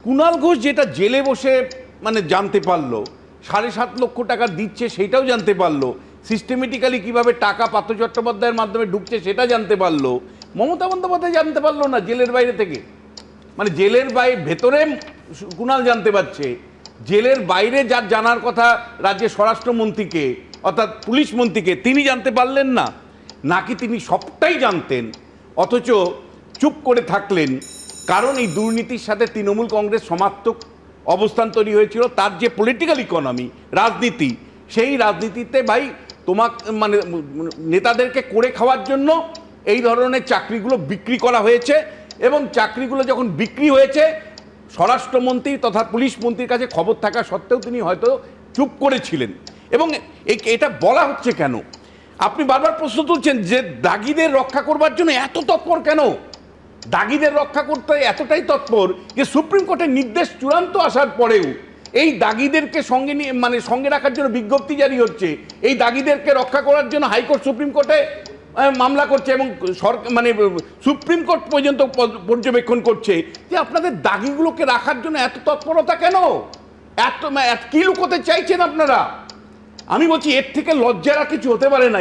কুণাল ঘোষ যেটা জেলে বসে মানে জানতে পারলো, 7.5 লক্ষ টাকা দিচ্ছে সেটাও জানতে পারলো, সিস্টেমেটিক্যালি কিভাবে টাকা পার্থ চট্টোপাধ্যায়ের মাধ্যমে ঢুকছে সেটা জানতে পারলো, মমতা বন্দ্যোপাধ্যায় জানতে পারলো না জেলের বাইরে থেকে। মানে জেলের বাইরে ভেতরে কুণাল জানতে পারছে, জেলের বাইরে যার জানার কথা রাজ্যের স্বরাষ্ট্রমন্ত্রীকে অর্থাৎ পুলিশ মন্ত্রীকে তিনি জানতে পারলেন না, নাকি তিনি সবটাই জানতেন অথচ চুপ করে থাকলেন? কারণ এই দুর্নীতির সাথে তৃণমূল কংগ্রেস সমার্থক অবস্থান তৈরি হয়েছিল, তার যে পলিটিক্যাল ইকোনমি রাজনীতি, সেই রাজনীতিতে ভাই তোমার মানে নেতাদেরকে করে খাওয়ার জন্য এই ধরনের চাকরিগুলো বিক্রি করা হয়েছে, এবং চাকরিগুলো যখন বিক্রি হয়েছে স্বরাষ্ট্রমন্ত্রী তথা পুলিশ মন্ত্রীর কাছে খবর থাকা সত্ত্বেও তিনি হয়তো চুপ করেছিলেন। এবং এটা বলা হচ্ছে কেন? আপনি বারবার প্রশ্ন তুলছেন যে দাগিদের রক্ষা করবার জন্য এত তৎপর কেন? দাগিদের রক্ষা করতে এতটাই তৎপর যে সুপ্রিম কোর্টের নির্দেশ চূড়ান্ত আসার পরেও এই দাগিদেরকে সঙ্গে নিয়ে মানে সঙ্গে রাখার জন্য বিজ্ঞপ্তি জারি হচ্ছে, এই দাগিদেরকে রক্ষা করার জন্য হাইকোর্ট সুপ্রিম কোর্টে মামলা করছে, এবং সরকার মানে সুপ্রিম কোর্ট পর্যন্ত পর্যবেক্ষণ করছে যে আপনাদের দাগিগুলোকে রাখার জন্য এত তৎপরতা কেন? এত কি লুকোতে চাইছেন আপনারা? আমি বলছি এর থেকে লজ্জার আর কিছু হতে পারে না।